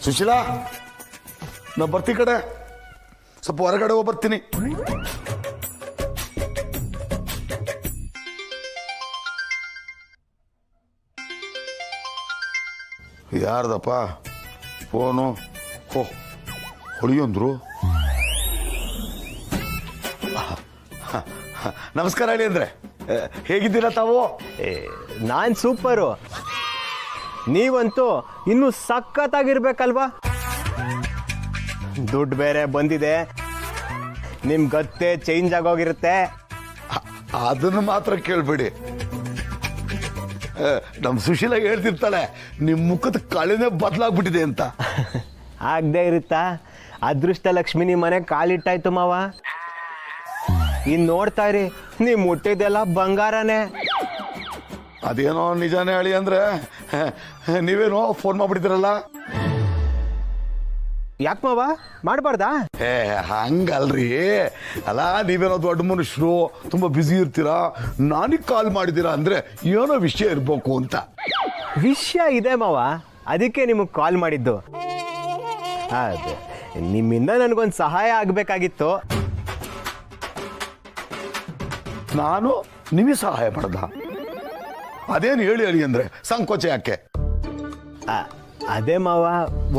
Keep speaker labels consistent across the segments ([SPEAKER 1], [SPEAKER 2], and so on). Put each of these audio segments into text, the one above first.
[SPEAKER 1] ಸುಶೀಲಾ, ನಾ ಬರ್ತಿ ಕಡೆ ಸ್ವಲ್ಪ ಹೊರಗಡೆ ಹೋಗಿ ಬರ್ತೀನಿ. ಯಾರ್ದಪ್ಪ ಫೋನು? ಹೋ, ಹೊಳಿಯೊಂದ್ರು. ನಮಸ್ಕಾರ ಹೇಳಿ ಅಂದ್ರೆ, ಹೇಗಿದ್ದೀರಾ ತಾವು?
[SPEAKER 2] ನಾನ್ ಸೂಪರು. ನೀವಂತೂ ಇನ್ನು ಸಖತ್ತಾಗಿರ್ಬೇಕಲ್ವಾ? ದುಡ್ಡು ಬೇರೆ ಬಂದಿದೆ, ನಿಮ್ ಗತ್ತೆ ಚೇಂಜ್ ಆಗೋಗಿರುತ್ತೆ.
[SPEAKER 1] ಅದನ್ನು ಮಾತ್ರ ಕೇಳ್ಬೇಡಿ. ನಮ್ ಸುಶೀಲ ಹೇಳ್ತಿರ್ತಾಳೆ ನಿಮ್ ಮುಖದ ಕಳೆನೇ ಬದಲಾಗ್ಬಿಟ್ಟಿದೆ ಅಂತ.
[SPEAKER 2] ಆಗದೆ ಇರುತ್ತಾ? ಅದೃಷ್ಟ ಲಕ್ಷ್ಮಿ ನಿಮ್ಮ ಮನೆ ಕಾಲಿಟ್ಟಾಯ್ತು ಮಾವ. ಇನ್ ನೋಡ್ತಾ ಇರಿ, ನೀವ್ ಮುಟ್ಟಿದೆಲ್ಲ ಬಂಗಾರನೇ.
[SPEAKER 1] ಅದೇನೋ ನಿಜಾನೇ ಹೇಳಿ ಅಂದ್ರೆ, ನೀವೇನೋ ಫೋನ್ ಮಾಡ್ಬಿಟ್ಟಿದ್ರಲ್ಲ.
[SPEAKER 2] ಯಾಕೆ ಮಾವ, ಮಾಡಬಾರ್ದಾ?
[SPEAKER 1] ಹಂಗಲ್ರಿ. ಅಲ್ಲ, ನೀವೇನೋ ದೊಡ್ಡ ಮನುಷ್ಯರು, ತುಂಬಾ ಬ್ಯುಸಿ ಇರ್ತೀರಾ, ನಾನಿಗೆ ಕಾಲ್ ಮಾಡಿದ್ದೀರಾ ಅಂದ್ರೆ ಏನೋ ವಿಷಯ ಇರ್ಬೇಕು ಅಂತ.
[SPEAKER 2] ವಿಷಯ ಇದೆ ಮಾವ, ಅದಕ್ಕೆ ನಿಮಗೆ ಕಾಲ್ ಮಾಡಿದ್ದು. ಅದೇ, ನಿಮ್ಮಿಂದ ನನಗೊಂದು ಸಹಾಯ ಆಗಬೇಕಾಗಿತ್ತು.
[SPEAKER 1] ನಾನು ನಿಮಗೆ ಸಹಾಯ ಮಾಡ್ದ? ಅದೇನು ಹೇಳಿ ಹೇಳಿ ಅಂದ್ರೆ ಸಂಕೋಚ ಯಾಕೆ?
[SPEAKER 2] ಅದೇ ಮಾವ,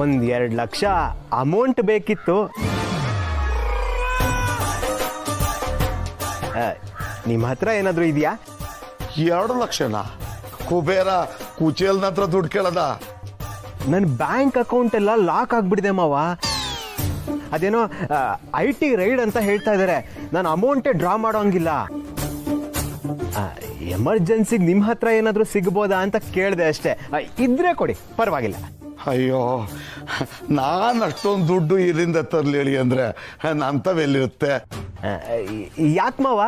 [SPEAKER 2] 1-2 ಲಕ್ಷ ಅಮೌಂಟ್ ಬೇಕಿತ್ತು. ನಿಮ್ಮ ಹತ್ರ ಏನಾದರೂ ಇದೆಯಾ?
[SPEAKER 1] 2 ಲಕ್ಷನಾ? ಕುಬೇರ ಕುಚೇಲ್ನ ಹತ್ರ ದುಡ್ಡು ಕೇಳದ?
[SPEAKER 2] ನನ್ನ ಬ್ಯಾಂಕ್ ಅಕೌಂಟ್ ಎಲ್ಲ ಲಾಕ್ ಆಗ್ಬಿಟ್ಟಿದೆ ಮಾವ. ಅದೇನೋ IT ರೈಡ್ ಅಂತ ಹೇಳ್ತಾ ಇದ್ದಾರೆ. ನಾನು ಅಮೌಂಟೇ ಡ್ರಾ ಮಾಡೋಂಗಿಲ್ಲ. ಎಮರ್ಜೆನ್ಸಿಗೆ ನಿಮ್ಮ ಹತ್ರ ಏನಾದರೂ ಸಿಗ್ಬೋದಾ ಅಂತ ಕೇಳಿದೆ ಅಷ್ಟೇ. ಇದ್ರೆ ಕೊಡಿ, ಪರವಾಗಿಲ್ಲ.
[SPEAKER 1] ಅಯ್ಯೋ, ನಾನು ಅಷ್ಟೊಂದು ದುಡ್ಡು ಇಲ್ಲಿಂದ ತರಲಿ ಹೇಳಿ ಅಂದ್ರೆ ನಂತವೆಲ್ಲಿರುತ್ತೆ?
[SPEAKER 2] ಯಾಕೆ ಮಾವ,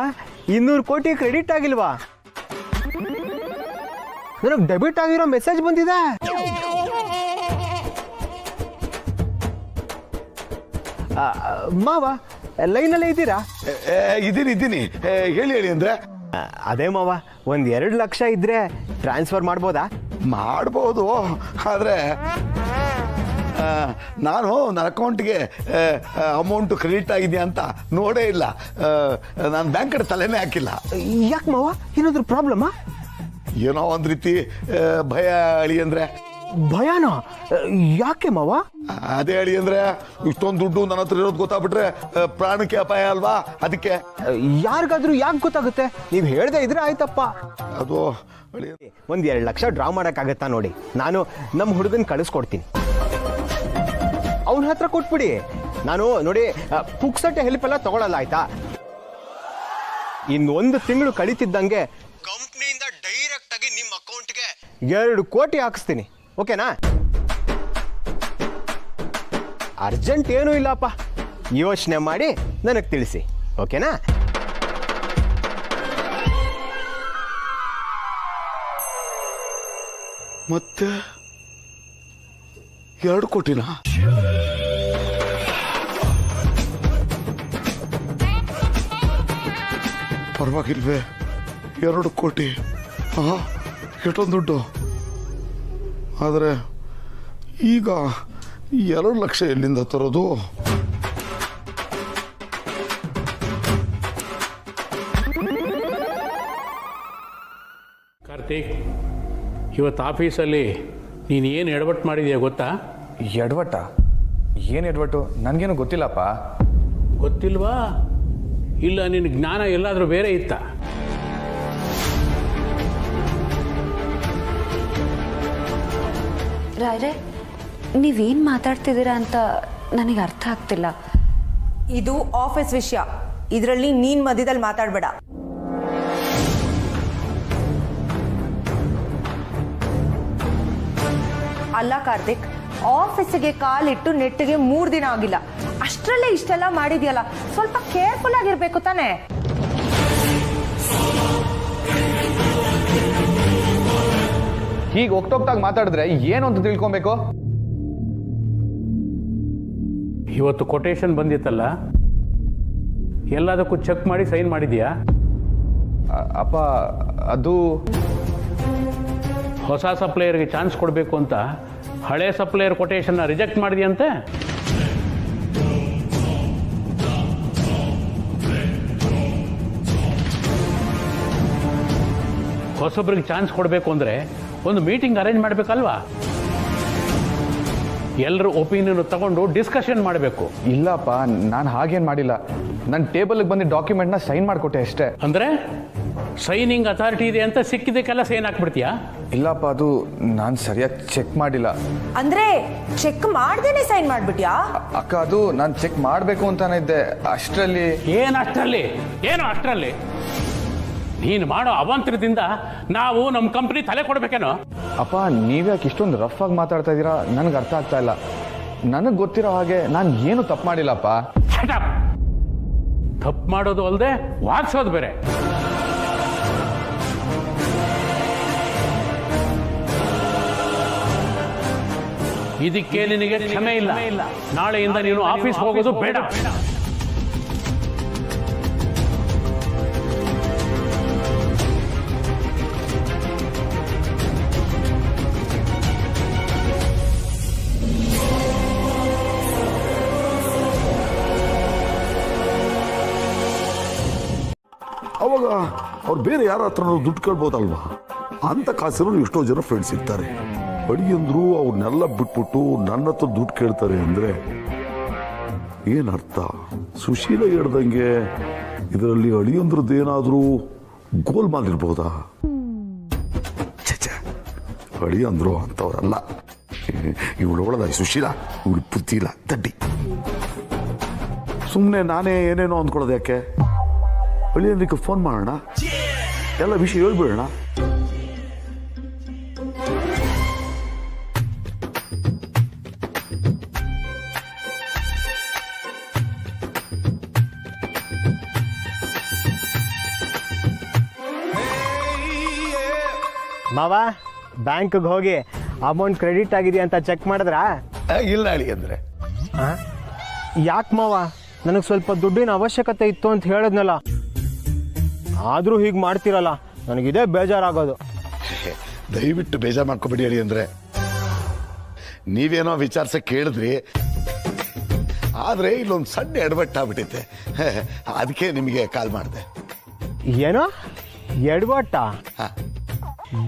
[SPEAKER 2] 200 ಕೋಟಿ ಕ್ರೆಡಿಟ್ ಆಗಿಲ್ವಾ? ನನಗೆ ಡೆಬಿಟ್ ಆಗಿರೋ ಮೆಸೇಜ್ ಬಂದಿದೆ. ಮಾವ, ಲೈನಲ್ಲೇ ಇದ್ದೀರಾ?
[SPEAKER 1] ಇದ್ದೀನಿ. ಹೇಳಿ ಹೇಳಿ ಅಂದ್ರೆ.
[SPEAKER 2] ಅದೇ ಮಾವ, 1-2 ಲಕ್ಷ ಇದ್ರೆ ಟ್ರಾನ್ಸ್ಫರ್ ಮಾಡ್ಬೋದಾ?
[SPEAKER 1] ಮಾಡ್ಬೋದು, ಆದರೆ ನಾನು ನನ್ನ ಅಕೌಂಟ್ಗೆ ಅಮೌಂಟು ಕ್ರೆಡಿಟ್ ಆಗಿದೆಯಾ ಅಂತ ನೋಡೇ ಇಲ್ಲ. ನಾನು ಬ್ಯಾಂಕ್ ಕಡೆ ತಲೆನೇ ಹಾಕಿಲ್ಲ.
[SPEAKER 2] ಯಾಕೆ ಮಾವ, ಏನಾದರೂ ಪ್ರಾಬ್ಲಮಾ?
[SPEAKER 1] ಏನೋ ಒಂದು ರೀತಿ ಭಯ ಹೇಳಿ ಅಂದ್ರೆ.
[SPEAKER 2] ಭಯನಾ? ಯಾಕೆ ಮಾವ?
[SPEAKER 1] ಅದೇ ಹೇಳಿ ಅಂದ್ರೆ, ಇಷ್ಟೊಂದು ದುಡ್ಡು ನನ್ನ ಹತ್ರ ಇರೋದು ಗೊತ್ತಾಗ್ಬಿಟ್ರೆ ಪ್ರಾಣಕ್ಕೆ ಅಪಾಯ ಅಲ್ವಾ, ಅದಕ್ಕೆ.
[SPEAKER 2] ಯಾರಿಗಾದ್ರೂ ಯಾಕೆ ಗೊತ್ತಾಗುತ್ತೆ? ನೀವು ಹೇಳ್ದೆ ಇದ್ರೆ ಆಯ್ತಪ್ಪ.
[SPEAKER 1] ಅದು
[SPEAKER 2] 1-2 ಲಕ್ಷ ಡ್ರಾ ಮಾಡೋಕ್ಕಾಗತ್ತಾ ನೋಡಿ? ನಾನು ನಮ್ಮ ಹುಡುಗನ್ ಕಳಿಸ್ಕೊಡ್ತೀನಿ, ಅವನ ಹತ್ರ ಕೊಟ್ಬಿಡಿ. ನಾನು ನೋಡಿ ಪುಕ್ಸಟ್ಟೆ ಹೆಲ್ಪ್ ಎಲ್ಲ ತಗೊಳಲ್ಲ, ಆಯ್ತಾ? ಇನ್ನೊಂದು ತಿಂಗಳು ಕಳೀತಿದ್ದಂಗೆ ಕಂಪ್ನಿಯಿಂದ ಡೈರೆಕ್ಟ್ ಆಗಿ ನಿಮ್ಮ ಅಕೌಂಟ್ಗೆ 2 ಕೋಟಿ ಹಾಕಿಸ್ತೀನಿ. ಓಕೆನಾ? ಅರ್ಜೆಂಟ್ ಏನೂ ಇಲ್ಲಪ್ಪ, ಯೋಚನೆ ಮಾಡಿ ನನಗೆ ತಿಳಿಸಿ. ಓಕೆನಾ?
[SPEAKER 1] ಮತ್ತೆ 2 ಕೋಟಿನಾ? ಪರವಾಗಿಲ್ವೇ? 2 ಕೋಟಿ, ಎಷ್ಟೊಂದು ದುಡ್ಡು. ಆದರೆ ಈಗ 2 ಲಕ್ಷ ಎಲ್ಲಿಂದ ತರೋದು?
[SPEAKER 3] ಕಾರ್ತಿಕ್, ಇವತ್ತು ಆಫೀಸಲ್ಲಿ ನೀನು ಏನು ಎಡವಟ್ಟು ಮಾಡಿದೀಯ ಗೊತ್ತಾ?
[SPEAKER 4] ಎಡವಟ್ಟ? ಏನು ಎಡವಟ್ಟು? ನನಗೇನು ಗೊತ್ತಿಲ್ಲಪ್ಪ.
[SPEAKER 3] ಗೊತ್ತಿಲ್ವಾ? ಇಲ್ಲ, ನಿನ್ನ ಜ್ಞಾನ ಎಲ್ಲಾದರೂ ಬೇರೆ ಇತ್ತ?
[SPEAKER 5] ರಾಯ್ರೆ, ನೀವೇನು ಮಾತಾಡ್ತಿದ್ದೀರಾ ಅಂತ ನನಗೆ ಅರ್ಥ ಆಗ್ತಿಲ್ಲ.
[SPEAKER 6] ಇದು ಆಫೀಸ್ ವಿಷಯ, ಇದರಲ್ಲಿ ನೀನ್ ಮಧ್ಯದಲ್ಲಿ ಮಾತಾಡಬೇಡ. ಅಲ್ಲ ಕಾರ್ತಿಕ್, ಆಫೀಸಿಗೆ ಕಾಲಿಟ್ಟು ನೆಟ್ಟಿಗೆ 3 ದಿನ ಆಗಿಲ್ಲ, ಅಷ್ಟರಲ್ಲೇ ಇಷ್ಟೆಲ್ಲ ಮಾಡಿದ್ಯಲ್ಲ, ಸ್ವಲ್ಪ ಕೇರ್ಫುಲ್ ಆಗಿರ್ಬೇಕು ತಾನೆ.
[SPEAKER 4] ಹೀಗೆ ಹೋಗ್ತಾಗ ಮಾತಾಡಿದ್ರೆ ಏನು ಅಂತ ತಿಳ್ಕೊಬೇಕು?
[SPEAKER 3] ಇವತ್ತು ಕೊಟೇಶನ್ ಬಂದಿತ್ತಲ್ಲ, ಎಲ್ಲದಕ್ಕೂ ಚೆಕ್ ಮಾಡಿ ಸೈನ್ ಮಾಡಿದ್ಯಾ?
[SPEAKER 4] ಅಪ್ಪ, ಅದು
[SPEAKER 3] ಹೊಸ ಸಪ್ಲೈಯರ್ಗೆ ಚಾನ್ಸ್ ಕೊಡಬೇಕು ಅಂತ ಹಳೆ ಸಪ್ಲೈಯರ್ ಕೊಟೇಶನ್ನ ರಿಜೆಕ್ಟ್ ಮಾಡಿದೆಯಂತೆ. ಹೊಸೊಬ್ರಿಗೆ ಚಾನ್ಸ್ ಕೊಡಬೇಕು ಅಂದರೆ ಒಂದು ಮೀಟಿಂಗ್ ಅರೇಂಜ್ ಮಾಡಬೇಕಲ್ವಾ? ಎಲ್ಲರ ಒಪಿನಿಯನ್ ತಗೊಂಡು ಡಿಸ್ಕಷನ್ ಮಾಡಬೇಕು.
[SPEAKER 4] ಇಲ್ಲಪ್ಪ, ನಾನು ಹಾಗೇನು ಮಾಡಿಲ್ಲ. ನನ್ನ ಟೇಬಲ್ಗೆ ಬಂದು ಡಾಕ್ಯುಮೆಂಟ್ನ ಸೈನ್ ಮಾಡಿಕೊಟ್ಟೆ ಅಷ್ಟೇ.
[SPEAKER 3] ಅಂದರೆ ಸೈನಿಂಗ್ ಅಥಾರಿಟಿ ಇದೆ ಅಂತ ಸಿಕ್ಕಿದ್ದಕ್ಕೆಲ್ಲ ಸೈನ್ ಹಾಕ್ಬಿಡ್ತೀಯಾ?
[SPEAKER 4] ಇಲ್ಲಪ್ಪ, ಅದು ನಾನು ಸರಿಯಾಗಿ ಚೆಕ್ ಮಾಡಿಲ್ಲ.
[SPEAKER 6] ಅಂದ್ರೆ ಚೆಕ್ ಮಾಡ್ದೇನೆ ಸೈನ್ ಮಾಡ್ಬಿಟ್ಯಾ?
[SPEAKER 4] ಅಕ್ಕ, ಅದು ನಾನು ಚೆಕ್ ಮಾಡಬೇಕು ಅಂತಾನೆ ಇದ್ದೆ. ಅಷ್ಟರಲ್ಲಿ
[SPEAKER 3] ಏನು ಅಷ್ಟರಲ್ಲಿ ನೀನು ಮಾಡೋ ಅವಾಂತರದಿಂದ ನಾವು ನಮ್ಮ ಕಂಪ್ನಿ ತಲೆ ಕೊಡ್ಬೇಕೇನೋ?
[SPEAKER 4] ಅಪ್ಪ, ನೀವ್ಯಾಕೆ ಇಷ್ಟೊಂದು ರಫ್ ಆಗಿ ಮಾತಾಡ್ತಾ ಇದ್ದೀರಾ? ನನಗೆ ಅರ್ಥ ಆಗ್ತಾ ಇಲ್ಲ. ನನಗೆ ಗೊತ್ತಿರೋ ಹಾಗೆ ನಾನು ಏನು ತಪ್ಪು ಮಾಡಿಲ್ಲಪ್ಪ.
[SPEAKER 3] ತಪ್ಪು ಮಾಡೋದು ಅಲ್ಲದೆ ವಾದಿಸೋದು ಬೇರೆ. ಇದಕ್ಕೆ ನಿನಗೆ ಕ್ಷಮೆ ಇಲ್ಲ. ನಾಳೆಯಿಂದ ನೀನು ಆಫೀಸ್ ಹೋಗೋದು ಬೇಡ.
[SPEAKER 1] ಅವಾಗ ಅವ್ರು ಬೇರೆ ಯಾರ ಹತ್ರ ದುಡ್ಡು ಕೇಳ್ಬೋದಲ್ವಾ? ಅಂತ ಕಾಸಿರೋ ಎಷ್ಟೋ ಜನ ಫ್ರೆಂಡ್ಸ್ ಇರ್ತಾರೆ. ಅಡಿಯಂದ್ರು ಅವ್ರನ್ನೆಲ್ಲ ಬಿಟ್ಬಿಟ್ಟು ನನ್ನ ಹತ್ರ ದುಡ್ಡು ಕೇಳ್ತಾರೆ ಅಂದರೆ ಏನರ್ಥ? ಸುಶೀಲ ಹೇಳ್ದಂಗೆ ಇದರಲ್ಲಿ ಅಳಿಯಂದ್ರದ್ದು ಏನಾದರೂ ಗೋಲ್ಮಾಲ್ ಇರ್ಬೋದಾ? ಛೆ, ಅಳಿಯಂದ್ರು ಅಂತವ್ರಲ್ಲ. ಇವಳು ಒಳದ ಸುಶೀಲ, ಇವಳು ಬುದ್ಧಿ ಇಲ್ಲ, ದಡ್ಡಿ. ಸುಮ್ಮನೆ ನಾನೇ ಏನೇನೋ ಅಂದ್ಕೊಳ್ಳೋದು ಯಾಕೆ? ಅಳಿಯಂದ್ರಿಗೆ ಫೋನ್ ಮಾಡೋಣ, ಎಲ್ಲ ವಿಷಯ ಹೇಳ್ಬಿಡೋಣ.
[SPEAKER 2] ಮಾವ, ಬ್ಯಾಂಕ್ಗೆ ಹೋಗಿ ಅಮೌಂಟ್ ಕ್ರೆಡಿಟ್ ಆಗಿದೆ ಅಂತ ಚೆಕ್ ಮಾಡಿದ್ರಾ?
[SPEAKER 1] ಇಲ್ಲ ಅಳಿಯಂದ್ರೆ.
[SPEAKER 2] ಯಾಕೆ ಮಾವ? ನನಗೆ ಸ್ವಲ್ಪ ದುಡ್ಡಿನ ಅವಶ್ಯಕತೆ ಇತ್ತು ಅಂತ ಹೇಳಿದ್ನಲ್ಲ, ಆದರೂ ಹೀಗೆ ಮಾಡ್ತಿರಲ್ಲ, ನನಗಿದೇ ಬೇಜಾರಾಗೋದು.
[SPEAKER 1] ದಯವಿಟ್ಟು ಬೇಜಾರು ಮಾಡ್ಕೊಬೇಡಿ ಅಳಿಯಂದ್ರೆ. ನೀವೇನೋ ವಿಚಾರಿಸ ಕೇಳಿದ್ರಿ, ಆದರೆ ಇಲ್ಲೊಂದು ಸಣ್ಣ ಎಡವಟ್ಟಾಗ್ಬಿಟ್ಟೈತೆ. ಅದಕ್ಕೆ ನಿಮಗೆ ಕಾಲ್ ಮಾಡಿದೆ.
[SPEAKER 2] ಏನೋ ಎಡವಟ್ಟ?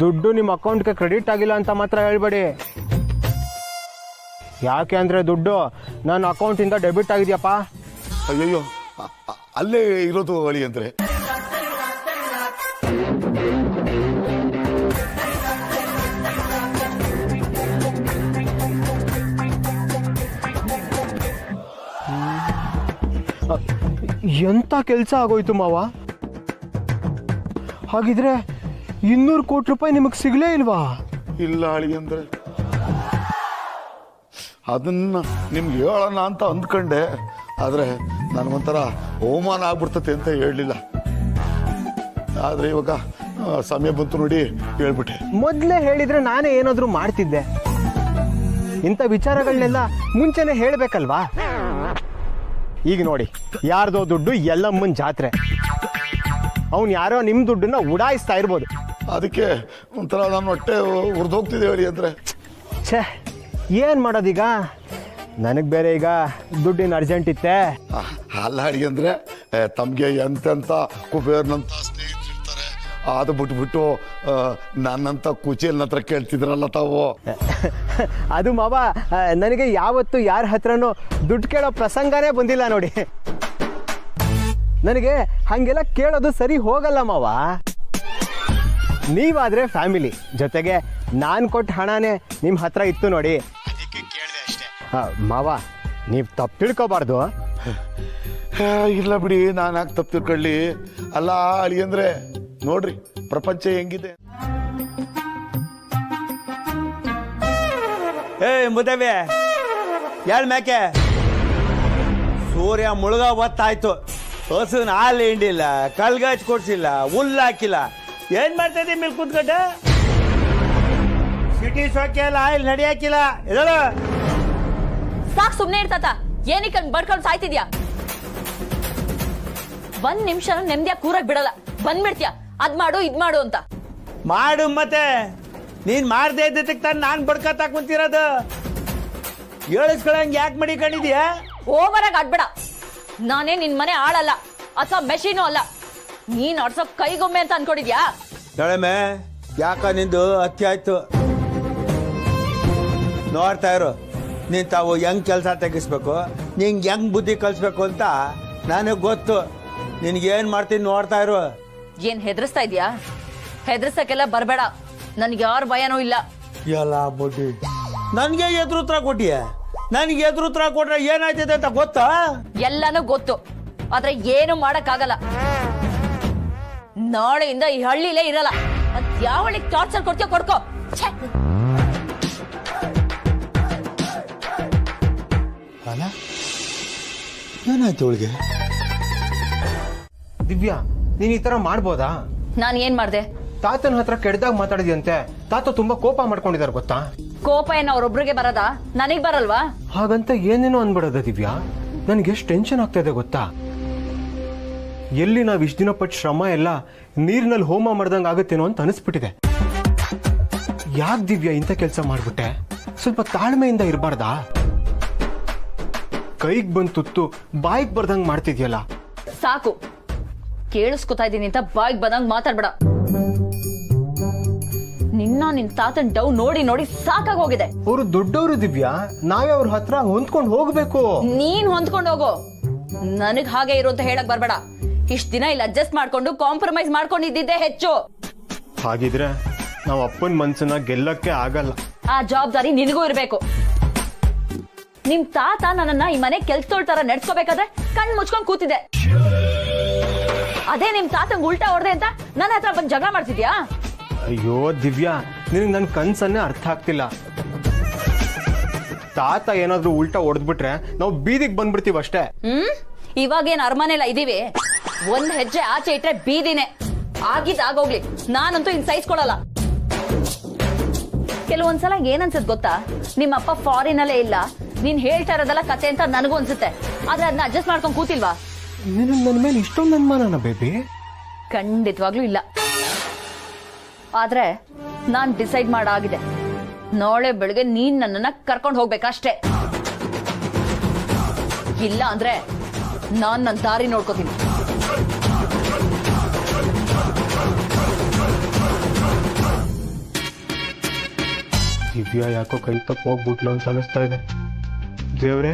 [SPEAKER 2] ದುಡ್ಡು ನಿಮ್ಮ ಅಕೌಂಟ್ಗೆ ಕ್ರೆಡಿಟ್ ಆಗಿಲ್ಲ ಅಂತ ಮಾತ್ರ ಹೇಳ್ಬೇಡಿ. ಯಾಕೆ ಅಂದರೆ ದುಡ್ಡು ನನ್ನ ಅಕೌಂಟಿಂದ ಡೆಬಿಟ್ ಆಗಿದೆಯಪ್ಪ.
[SPEAKER 1] ಅಯ್ಯಯ್ಯೋ, ಅಲ್ಲೇ ಇರೋದು ಅಳಿಯಂದ್ರೆ.
[SPEAKER 2] ಎಂಥ ಕೆಲಸ ಆಗೋಯ್ತು ಮಾವ. ಹಾಗಿದ್ರೆ 200 ಕೋಟಿ ರೂಪಾಯಿ ನಿಮಗೆ ಸಿಗಲೇ ಇಲ್ವಾ?
[SPEAKER 1] ಇಲ್ಲ ಅಳಿಯಂದ್ರೆ, ಅದನ್ನ ನಿಮ್ಗೆ ಹೇಳೋಣ ಅಂತ ಅಂದ್ಕೊಂಡೆ, ಆದರೆ ನನಗೊಂಥರ ಅವಮಾನ ಆಗ್ಬಿಡ್ತತೆ ಅಂತ ಹೇಳಲಿಲ್ಲ. ಆದರೆ ಇವಾಗ ಸಮಯ ಬಂತು ನೋಡಿ, ಹೇಳ್ಬಿಟ್ಟೆ.
[SPEAKER 2] ಮೊದಲೇ ಹೇಳಿದ್ರೆ ನಾನೇ ಏನಾದರೂ ಮಾಡ್ತಿದ್ದೆ. ಇಂಥ ವಿಚಾರಗಳನ್ನೆಲ್ಲ ಮುಂಚೆನೆ ಹೇಳಬೇಕಲ್ವಾ? ಈಗ ನೋಡಿ, ಯಾರ್ದೋ ದುಡ್ಡು ಎಲ್ಲಮ್ಮನ ಜಾತ್ರೆ, ಅವನು ಯಾರೋ ನಿಮ್ಮ ದುಡ್ಡನ್ನ ಉಡಾಯಿಸ್ತಾ ಇರ್ಬೋದು.
[SPEAKER 1] ಅದಕ್ಕೆ ಒಂಥರ ನಾನು ಹೊಟ್ಟೆ ಉರಿದೋಗ್ತಿದೆ ಹೇಳಿ ಅಂದರೆ.
[SPEAKER 2] ಛೇ, ಏನು ಮಾಡೋದೀಗ? ನನಗೆ ಬೇರೆ ಈಗ ದುಡ್ಡಿನ ಅರ್ಜೆಂಟ್ ಇತ್ತೆ.
[SPEAKER 1] ಅಲ್ಲ ಅಡಿ ಅಂದರೆ ತಮಗೆ ಎಂತೆಂಥ ಕುಬೇರ್ನಂತ ಸ್ನೇಹಿತರಿರ್ತಾರೆ, ಅದು ಬಿಟ್ಬಿಟ್ಟು ನನ್ನಂಥ ಕುಚೇಲ್ನ ಹತ್ರ ಕೇಳ್ತಿದ್ರಲ್ಲ ತಾವು.
[SPEAKER 2] ಅದು ಮಾವ, ನನಗೆ ಯಾವತ್ತು ಯಾರ ಹತ್ರನೂ ದುಡ್ಡು ಕೇಳೋ ಪ್ರಸಂಗನೇ ಬಂದಿಲ್ಲ ನೋಡಿ. ನನಗೆ ಹಾಗೆಲ್ಲ ಕೇಳೋದು ಸರಿ ಹೋಗಲ್ಲ ಮಾವ. ನೀವಾದರೆ ಫ್ಯಾಮಿಲಿ, ಜೊತೆಗೆ ನಾನು ಕೊಟ್ಟ ಹಣನೇ ನಿಮ್ಮ ಹತ್ರ ಇತ್ತು ನೋಡಿ, ಅದಕ್ಕೆ ಕೇಳಿದೆ ಅಷ್ಟೇ. ಮಾವ, ನೀವು ತಪ್ಪು ತಿಳ್ಕೊಬಾರ್ದು.
[SPEAKER 1] ಇಲ್ಲ ಬಿಡಿ, ನಾನು ಯಾಕೆ ತಪ್ಪು ತಿಳ್ಕೊಳ್ಳಿ? ಅಲ್ಲ ಅಳಿ ಅಂದರೆ ನೋಡ್ರಿ ಪ್ರಪಂಚ ಹೆಂಗಿದೆ.
[SPEAKER 7] ಮುದವೆ ಯಾಳ್ ಮ್ಯಾಕೆ ಸೂರ್ಯ ಮುಳುಗ ಹೊತ್ತಾಯ್ತು. ಹಸುನ ಹಾಲು ಹಿಂಡಿಲ್ಲ, ಕಲ್ಗಾಚ್ ಕೊಡ್ಸಿಲ್ಲ, ಹುಲ್ಲು ಹಾಕಿಲ್ಲ. ಏನ್ ಮಾಡ್ತಾ ಇದ್ದೀವಿ ಮೇಲೆ ಕೂತ್ಕಟ್ಟ? ಸಿಟಿ ಸೋಕೆ ಎಲ್ಲ ಆಯಿಲ್ ನಡಿಯಾಕಿಲ್ಲ. ಇದಳು
[SPEAKER 8] ಸಾಕ್, ಸುಮ್ನೆ ಇರ್ತಾತ. ಏನಕ್ಕೆ ಬಡ್ಕೊಂಡು ಸಾಯ್ತಿದ್ಯಾ? 1 ನಿಮಿಷ ನೆಮ್ಮದಿಯಾಗಿ ಕೂರಕ್ ಬಿಡಲ್ಲ. ಬಂದ್ಬಿಡ್ತೀಯ, ಅದ್ ಮಾಡು ಇದ್ ಮಾಡು ಅಂತ.
[SPEAKER 7] ಮಾಡು ಮತ್ತೆ. ನೀನ್ ಮಾಡ್ದೆ ಇದ್ದಕ್ಕೆ ತಾನು ನಾನು ಬಡ್ಕತಾ ಕುಂತಿರೋದು. ಹೇಳಿಸ್ಕೊಳಂಗೆ ಯಾಕೆ ಮಡಿಕೊಂಡಿದ್ಯಾ?
[SPEAKER 8] ಓವರ್ ಆಗಿ ಆಡ್ಬೇಡ. ನಾನೇ ನಿನ್ ಮನೆ ಆಳಲ್ಲ ಅಥವಾ ಮೆಷಿನು ಅಲ್ಲ. ನೀನ್ ಆಡ್ಸೋ ಕೈಗೊಮ್ಮೆ ಅಂತ ಅನ್ಕೊಂಡಿದ್ಯಾ?
[SPEAKER 7] ನೋಡಮ್ಮೆ, ಯಾಕ ನಿಂದು ಅತಿ ಆಯ್ತು. ನೋಡ್ತಾ ಇರು, ನೀನ್ ತಾವು ಹೆಂಗ್ ಕೆಲಸ ತೆಗಿಸ್ಬೇಕು, ನಿಂಗೆ ಹೆಂಗ್ ಬುದ್ಧಿ ಕಲಿಸ್ಬೇಕು ಅಂತ ನನಗೆ ಗೊತ್ತು. ನಿನ್ಗೇನ್ ಮಾಡ್ತೀನಿ ನೋಡ್ತಾ ಇರು.
[SPEAKER 8] ಏನ್ ಹೆದರ್ಸ್ತಾ ಇದ್ಯಾ? ಹೆದರ್ಸಕ್ಕೆಲ್ಲ ಬರ್ಬೇಡ. ನನ್ಗೆ ಯಾರ ಭಯನೂ ಇಲ್ಲ.
[SPEAKER 7] ಎಲ್ಲ ಬುದ್ಧಿ ನನ್ಗೆ ಎದುರುತ್ರ ಕೊಟ್ಟಿಯ. ನನಗೆ ಎದುರುತ್ರ ಕೊಟ್ರೆ ಏನಾಯ್ತದೆ ಅಂತ ಗೊತ್ತಾ?
[SPEAKER 8] ಎಲ್ಲಾನು ಗೊತ್ತು, ಆದ್ರೆ ಏನು ಮಾಡಕ್ಕಾಗಲ್ಲ. ನಾಳೆಯಿಂದ ಈ ಹಳ್ಳಿಲೇ ಇರಲ್ಲ. ಅದ್ ಯಾವಳಿಗೆ ಟಾರ್ಚರ್ ಕೊಡ್ತೀಯೋ ಕೊಡ್ಕೋ. ಛೆ!
[SPEAKER 7] ಏನಾಯ್ತು ಅವಳಿಗೆ?
[SPEAKER 2] ದಿವ್ಯಾ, ನೀನ್ ಈ ತರ ಮಾಡ್ಬೋದಾ?
[SPEAKER 8] ನಾನ್ ಏನ್ ಮಾಡ್ದೆ?
[SPEAKER 2] ತಾತನ ಹತ್ರ ಕೆಡ್ದಾಗ ಮಾತಾಡಿದ್ಯಂತೆ. ತಾತ ತುಂಬಾ ಕೋಪ ಮಾಡ್ಕೊಂಡಿದಾರೆ ಗೊತ್ತಾ?
[SPEAKER 8] ಕೋಪ ಏನ್ ಅವ್ರೊಬ್ರಿಗೆ ಬರದಾ? ನನಗ್ ಬರಲ್ವಾ?
[SPEAKER 2] ಹಾಗಂತ ಏನೇನೋ ಅನ್ಬಿಡೋದ ದಿವ್ಯಾ. ನನ್ಗೆ ಎಷ್ಟು ಟೆನ್ಷನ್ ಆಗ್ತಾ ಇದೆ ಗೊತ್ತಾ? ಎಲ್ಲಿ ನಾವ್ ಇಷ್ಟ ದಿನ ಪಟ್ಟು ಶ್ರಮ ಎಲ್ಲ ನೀರಿನಲ್ಲಿ ಹೋಮ ಮಾಡ್ದಂಗ್ ಆಗುತ್ತೇನೋ ಅಂತ ಅನಿಸ್ಬಿಟ್ಟಿದೆ. ಯಾಕೆ ದಿವ್ಯಾ ಇಂಥ ಕೆಲಸ ಮಾಡ್ಬಿಟ್ಟೆ? ಸ್ವಲ್ಪ ತಾಳ್ಮೆಯಿಂದ ಇರಬಾರ್ದಾ? ಕೈಗ್ ಬಂದ್ ತುತ್ತು ಬಾಯಿಗೆ ಬರ್ದಂಗ್ ಮಾಡ್ತಿದ್ಯಲ್ಲ.
[SPEAKER 8] ಸಾಕು, ಕೇಳಿಸ್ಕೊತಾ ಇದೀನಿ ಅಂತ ಬಾಯಿಗೆ ಬಂದಂಗ್ ಮಾತಾಡ್ಬೇಡ. ನಿನ್ ತಾತನ್ ಡವ್ ನೋಡಿ ನೋಡಿ ಸಾಕಾಗಿ ಹೋಗಿದೆ.
[SPEAKER 2] ಅವರು ದೊಡ್ಡವರು ದಿವ್ಯಾ, ನಾವೇ ಅವ್ರ ಹತ್ರ ಹೊಂದ್ಕೊಂಡು ಹೋಗ್ಬೇಕು.
[SPEAKER 8] ನೀನ್ ಹೊಂದ್ಕೊಂಡು ಹೋಗೋ, ನನಗ್ ಹಾಗೆ ಇರು ಅಂತ ಹೇಳಕ್ ಬರ್ಬೇಡ. ಇಷ್ಟ ದಿನ ಇಲ್ಲಿ ಅಡ್ಜಸ್ಟ್ ಮಾಡ್ಕೊಂಡು ಕಾಂಪ್ರಮೈಸ್ ಮಾಡ್ಕೊಂಡಿದ್ದಿದ್ದೆ ಹೆಚ್ಚು.
[SPEAKER 2] ಹಾಗಿದ್ರೆ ನಾವ್ ಅಪ್ಪನ ಮನ್ಸನ್ನ ಗೆಲ್ಲಕ್ಕೆ ಆಗಲ್ಲ.
[SPEAKER 8] ಆ ಜವಾಬ್ದಾರಿ ನಿನಗೂ ಇರ್ಬೇಕು. ನಿಮ್ ತಾತ ನನ್ನನ್ನ ಈ ಮನೆ ಕೆಲ್ಸದೋಳ್ ತರ ನಡ್ಸ್ಕೋಬೇಕಾದ್ರೆ ಕಣ್ ಮುಚ್ಕೊಂಡ್ ಕೂತಿದ್ದೆ. ಅದೇ ನಿಮ್ ತಾತಂಗ್ ಉಲ್ಟಾ ಹೊಡೆದೆ ಅಂತ ನನ್ನ ಹತ್ರ ಬಂದ್ ಜಗಳ ಮಾಡ್ತಿದ್ಯಾ?
[SPEAKER 2] ಅಯ್ಯೋ ದಿವ್ಯಾ, ನಿನಗೆ ನನ್ನ ಕನ್ಸನ್ನೇ ಅರ್ಥ ಆಗ್ತಿಲ್ಲ. ತಾತ ಏನಾದ್ರೂ ಉಲ್ಟಾ ಹೊಡೆದ್ಬಿಟ್ರೆ ನಾವು ಬೀದಿಗೆ ಬಂದ್ಬಿಡ್ತೀವಿ ಅಷ್ಟೇ.
[SPEAKER 8] ಇವಾಗೇನ್ ಅರಮನೆಲ್ಲ ಇದೀವಿ. ಒಂದ್ ಹೆಜ್ಜೆ ಆಚೆ ಇಟ್ರೆ ಬೀದಿನೇ. ಆಗೋಗ್ಲಿ, ನಾನಂತೂ ಇನ್ ಸಹಿಸ್ಕೊಳಲ್ಲ. ಕೆಲವೊಂದ್ಸಲ ಏನನ್ಸತ್ ಗೊತ್ತಾ? ನಿಮ್ಮಪ್ಪ ಫಾರಿನ್ ಅಲ್ಲೇ ಇಲ್ಲ, ನೀನ್ ಹೇಳ್ತಾ ಇರೋದೆಲ್ಲ ಕತೆ ಅಂತ ನನಗೂ ಅನ್ಸುತ್ತೆ. ಆದ್ರೆ ಅದನ್ನ ಅಡ್ಜಸ್ಟ್ ಮಾಡ್ಕೊಂಡ್ ಕೂತಿಲ್ವಾ?
[SPEAKER 2] ನಿನಗೆ ನನ್ನ ಮೇಲೆ ಇಷ್ಟೊಂದು ಅನುಮಾನನ ಬೇಬಿ?
[SPEAKER 8] ಖಂಡಿತವಾಗ್ಲೂ ಇಲ್ಲ. ಆದ್ರೆ ನಾನ್ ಡಿಸೈಡ್ ಮಾಡಾಗಿದೆ. ನಾಳೆ ಬೆಳಗ್ಗೆ ನೀನ್ ನನ್ನನ್ನ ಕರ್ಕೊಂಡು ಹೋಗ್ಬೇಕಷ್ಟೇ. ಇಲ್ಲ ಅಂದ್ರೆ ನಾನ್ ನನ್ನ ದಾರಿ ನೋಡ್ಕೋತೀನಿ.
[SPEAKER 2] ದಿವ್ಯಾ ಯಾಕೋ ಕೈ ತಪ್ಪು ಹೋಗ್ಬಿಟ್ಲು ಅಂತ ಅನಿಸ್ತಾ ಇದೆ. ದೇವ್ರೆ,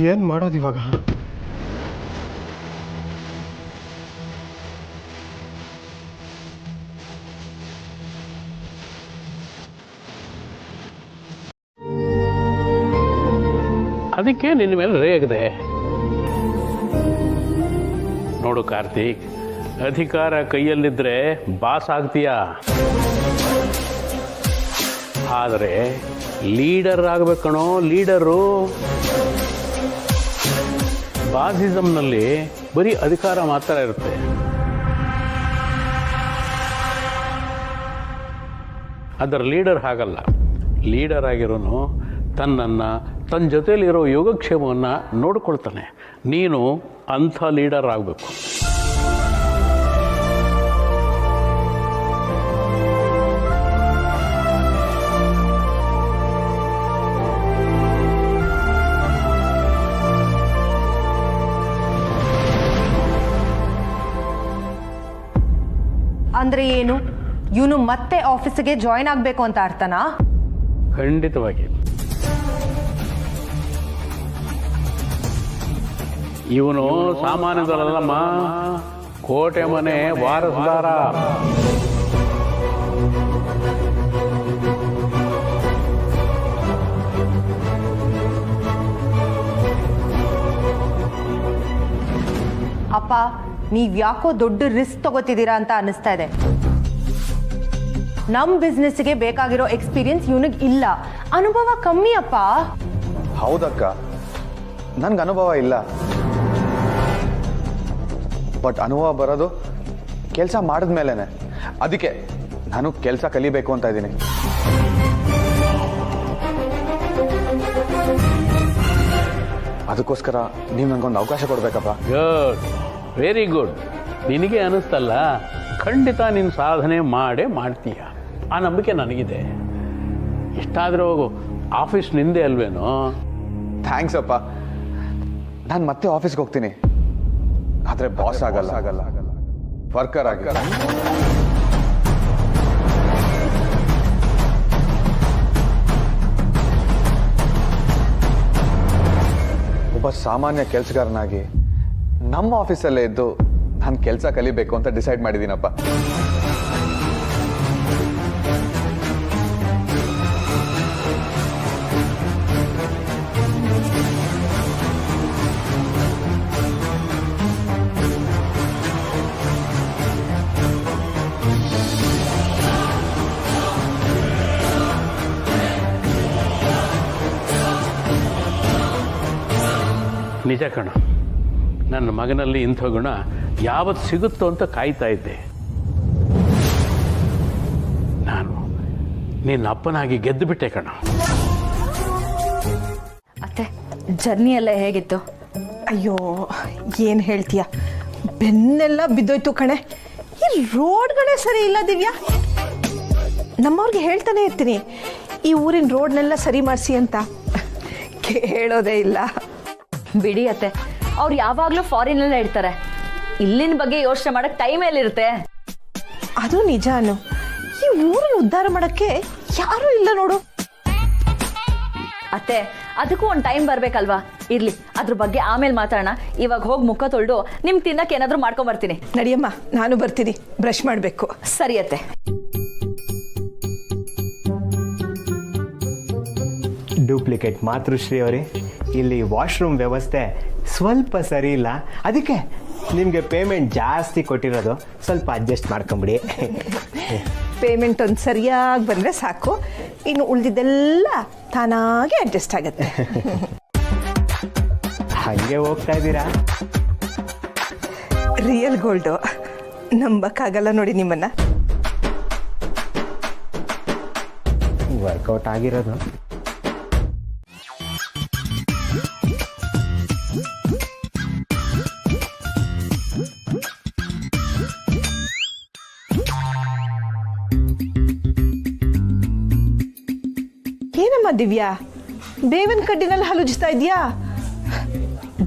[SPEAKER 2] ಏನ್ ಮಾಡೋದು ಇವಾಗ?
[SPEAKER 3] ಅದಕ್ಕೆ ನಿನ್ನ ಮೇಲೆ ರೇಗಿದೆ. ನೋಡು ಕಾರ್ತಿಕ್, ಅಧಿಕಾರ ಕೈಯಲ್ಲಿದ್ರೆ ಬಾಸ್ ಆಗ್ತೀಯ. ಆದರೆ ಲೀಡರ್ ಆಗ್ಬೇಕಣೋ, ಲೀಡರು. ಬಾಸಿಸಮ್ನಲ್ಲಿ ಬರೀ ಅಧಿಕಾರ ಮಾತ್ರ ಇರುತ್ತೆ. ಅದರ ಲೀಡರ್ ಹಾಗಲ್ಲ. ಲೀಡರ್ ಆಗಿರೋನು ತನ್ನನ್ನು, ತನ್ನ ಜೊತೆಯಲ್ಲಿರೋ ಯೋಗಕ್ಷೇಮವನ್ನು ನೋಡಿಕೊಳ್ತಾನೆ. ನೀನು ಅಂಥ ಲೀಡರ್ ಆಗಬೇಕು.
[SPEAKER 6] ಅಂದ್ರೆ ಏನು? ಇವನು ಮತ್ತೆ ಆಫೀಸಿಗೆ ಜಾಯಿನ್ ಆಗ್ಬೇಕು ಅಂತ ಅರ್ಥನಾ?
[SPEAKER 3] ಖಂಡಿತವಾಗಿ. ಇವನು ಸಾಮಾನ್ಯದಲ್ಲಮ್ಮ, ಕೋಟೆ ಮನೆ ವಾರಸ್ದಾರ.
[SPEAKER 6] ಅಪ್ಪ, ನೀವ್ ಯಾಕೋ ದೊಡ್ಡ ರಿಸ್ಕ್ ತಗೋತಿದ್ದೀರಾ ಅಂತ ಅನಿಸ್ತಾ ಇದೆ. ನಮ್ ಬಿಸ್ನೆಸ್ಗೆ ಬೇಕಾಗಿರೋ ಎಕ್ಸ್ಪೀರಿಯನ್ಸ್ ಇವನಿಗೆ ಇಲ್ಲ, ಅನುಭವ ಕಮ್ಮಿ ಅಪ್ಪ.
[SPEAKER 4] ಹೌದಕ್ಕ, ನನ್ಗೆ ಅನುಭವ ಇಲ್ಲ. ಬಟ್ ಅನುಭವ ಬರೋದು ಕೆಲಸ ಮಾಡಿದ್ಮೇಲೆನೆ. ಅದಕ್ಕೆ ನಾನು ಕೆಲಸ ಕಲಿಬೇಕು ಅಂತ ಇದ್ದೀನಿ. ಅದಕ್ಕೋಸ್ಕರ ನೀವು ನನಗೊಂದು ಅವಕಾಶ ಕೊಡ್ಬೇಕಪ್ಪ.
[SPEAKER 3] Good, very good. ನಿನಗೆ ಅನಿಸ್ತಲ್ಲ, ಖಂಡಿತ ನೀನು ಸಾಧನೆ ಮಾಡೇ ಮಾಡ್ತೀಯ. ಆ ನಂಬಿಕೆ ನನಗಿದೆ. ಎಷ್ಟಾದರೂ ಆಫೀಸ್ ನಿಂದೆ ಅಲ್ವೇನೋ?
[SPEAKER 4] ಥ್ಯಾಂಕ್ಸ್ ಅಪ್ಪ. ನಾನು ಮತ್ತೆ ಆಫೀಸ್ಗೆ ಹೋಗ್ತೀನಿ, ಆದರೆ ಬಾಸ್ ಆಗಲ್ಲ, ವರ್ಕರ್ ಆಗಲ್ಲ. ಒಬ್ಬ ಸಾಮಾನ್ಯ ಕೆಲಸಗಾರನಾಗಿ ನಮ್ಮ ಆಫೀಸಲ್ಲೇ ಇದ್ದು ನಾನು ಕೆಲಸ ಕಲಿಬೇಕು ಅಂತ ಡಿಸೈಡ್ ಮಾಡಿದ್ದೀನಪ್ಪ.
[SPEAKER 3] ನಿಜ ಕಣ, ನನ್ನ ಮಗನಲ್ಲಿ ಇಂಥ ಗುಣ ಯಾವತ್ತು ಸಿಗುತ್ತೋ ಅಂತ ಕಾಯ್ತಾ ಇದ್ದೆ. ನಾನು ನಿನ್ನ ಅಪ್ಪನಾಗಿ ಗೆದ್ದು ಬಿಟ್ಟೆ ಕಣ.
[SPEAKER 8] ಅತ್ತೆ, ಜರ್ನಿ ಎಲ್ಲ ಹೇಗಿತ್ತು?
[SPEAKER 6] ಅಯ್ಯೋ ಏನು ಹೇಳ್ತೀಯ, ಬೆನ್ನೆಲ್ಲ ಬಿದ್ದೋಯ್ತು ಕಣೆ. ಈ ರೋಡ್ಗಳೇ ಸರಿ ಇಲ್ಲ ದಿವ್ಯಾ. ನಮ್ಮವ್ರಿಗೆ ಹೇಳ್ತಾನೆ ಇರ್ತೀನಿ, ಈ ಊರಿನ ರೋಡ್ನೆಲ್ಲ ಸರಿ ಮಾಡಿಸಿ ಅಂತ. ಕೇಳೋದೇ ಇಲ್ಲ.
[SPEAKER 8] ಬಿಡಿ ಅತ್ತೆ, ಅವ್ರು ಯಾವಾಗಲೂ ಫಾರಿನಲ್ಲೇ ಇರ್ತಾರೆ. ಇಲ್ಲಿನ ಬಗ್ಗೆ ಯೋಚನೆ ಮಾಡಕ್ ಟೈಮ್ ಎಲ್ಲಿರುತ್ತೆ?
[SPEAKER 6] ಅದು ನಿಜಾನು. ಈ ಊರನ್ನ ಉದ್ಧಾರ ಮಾಡಕ್ಕೆ ಯಾರೂ ಇಲ್ಲ ನೋಡು.
[SPEAKER 8] ಅತ್ತೆ, ಅದಕ್ಕೂ ಒಂದು ಟೈಮ್ ಬರ್ಬೇಕಲ್ವಾ? ಇರ್ಲಿ, ಅದ್ರ ಬಗ್ಗೆ ಆಮೇಲೆ ಮಾತಾಡೋಣ. ಇವಾಗ ಹೋಗಿ ಮುಖ ತೊಳೆದು ನಿಮ್ಗೆ ತಿನ್ನಕ್ಕೆ ಏನಾದರೂ ಮಾಡ್ಕೊಂಡ್ ಬರ್ತೀನಿ.
[SPEAKER 6] ನಡಿಯಮ್ಮ, ನಾನು ಬರ್ತೀನಿ, ಬ್ರಷ್ ಮಾಡಬೇಕು.
[SPEAKER 8] ಸರಿ ಅತ್ತೆ.
[SPEAKER 2] ಡೂಪ್ಲಿಕೇಟ್ ಮಾತೃಶ್ರೀ ಅವರೇ, ಇಲ್ಲಿ ವಾಶ್ರೂಮ್ ವ್ಯವಸ್ಥೆ ಸ್ವಲ್ಪ ಸರಿ ಇಲ್ಲ, ಅದಕ್ಕೆ ನಿಮಗೆ ಪೇಮೆಂಟ್ ಜಾಸ್ತಿ ಕೊಟ್ಟಿರೋದು. ಸ್ವಲ್ಪ ಅಡ್ಜಸ್ಟ್ ಮಾಡ್ಕೊಂಬಿಡಿ.
[SPEAKER 6] ಪೇಮೆಂಟ್ ಒಂದು ಸರಿಯಾಗಿ ಬಂದರೆ ಸಾಕು, ಇನ್ನು ಉಳಿದಿದ್ದೆಲ್ಲ ತಾನಾಗೆ ಅಡ್ಜಸ್ಟ್ ಆಗುತ್ತೆ.
[SPEAKER 2] ಹಾಗೆ ಹೋಗ್ತಾ ಇದ್ದೀರಾ?
[SPEAKER 6] ರಿಯಲ್ ಗೋಲ್ಡು, ನಂಬಕ್ಕಾಗಲ್ಲ ನೋಡಿ ನಿಮ್ಮನ್ನ.
[SPEAKER 2] ವರ್ಕೌಟ್ ಆಗಿರೋದು.
[SPEAKER 6] ಏನಮ್ಮ ದಿವ್ಯಾ, ಬೇವಿನ ಕಡ್ಡಿನಲ್ಲಿ ಹಲುಜ್ತಾ ಇದೆಯಾ?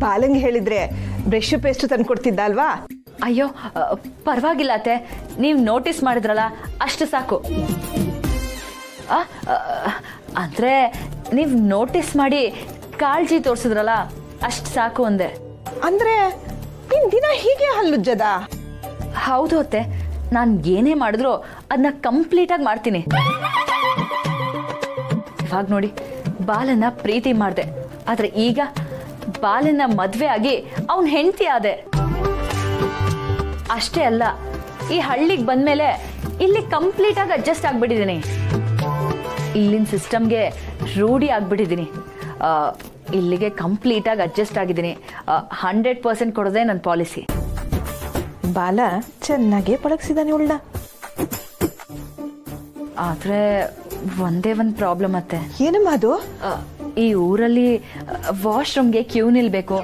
[SPEAKER 6] ಬಾಲಂಗೆ ಹೇಳಿದ್ರೆ ಬ್ರಷ್ ಪೇಸ್ಟ್ ತಂದು ಕೊಡ್ತಿದ್ದ ಅಲ್ವಾ?
[SPEAKER 8] ಅಯ್ಯೋ, ಪರವಾಗಿಲ್ಲ ಅತ್ತೆ, ನೀವು ನೋಟಿಸ್ ಮಾಡಿದ್ರಲ್ಲ ಅಷ್ಟು ಸಾಕು. ಅಂದರೆ ನೀವು ನೋಟಿಸ್ ಮಾಡಿ ಕಾಳಜಿ ತೋರಿಸಿದ್ರಲ್ಲ ಅಷ್ಟು ಸಾಕು ಅಂದೆ.
[SPEAKER 6] ಅಂದ್ರೆ ನಿನ್ ದಿನ ಹೀಗೆ ಹಲ್ಲುಜ್ಜದ?
[SPEAKER 8] ಹೌದು ಅತ್ತೆ, ನಾನು ಏನೇ ಮಾಡಿದ್ರು ಅದನ್ನ ಕಂಪ್ಲೀಟಾಗಿ ಮಾಡ್ತೀನಿ. ಇವಾಗ ನೋಡಿ, ಬಾಲನ್ನ ಪ್ರೀತಿ ಮಾಡಿದೆ, ಆದರೆ ಈಗ ಬಾಲನ್ನ ಮದುವೆ ಆಗಿ ಅವನ ಹೆಂಡತಿ ಆದೆ. ಅಷ್ಟೇ ಅಲ್ಲ, ಈ ಹಳ್ಳಿಗೆ ಬಂದ್ಮೇಲೆ ಇಲ್ಲಿ ಕಂಪ್ಲೀಟಾಗಿ ಅಡ್ಜಸ್ಟ್ ಆಗ್ಬಿಟ್ಟಿದ್ದೀನಿ. ಇಲ್ಲಿನ ಸಿಸ್ಟಮ್ಗೆ ರೂಢಿ ಆಗ್ಬಿಟ್ಟಿದ್ದೀನಿ. ಇಲ್ಲಿಗೆ ಕಂಪ್ಲೀಟಾಗಿ ಅಡ್ಜಸ್ಟ್ ಆಗಿದ್ದೀನಿ. 100% ಕೊಡೋದೇ ನನ್ನ ಪಾಲಿಸಿ.
[SPEAKER 6] ಬಾಲ ಚೆನ್ನಾಗೇ ಪಳಗಿಸಿದಾನೆ ಉಳ್ಳ.
[SPEAKER 8] ಆದರೆ ಒಂದೇ ಒಂದು ಪ್ರಾಬ್ಲಮ್ ಅತ್ತೆ.
[SPEAKER 6] ಏನಮ್ಮ ಅದು?
[SPEAKER 8] ಈ ಊರಲ್ಲಿ ವಾಶ್ರೂಮ್ಗೆ ಕ್ಯೂ ನಿಲ್ಬೇಕು.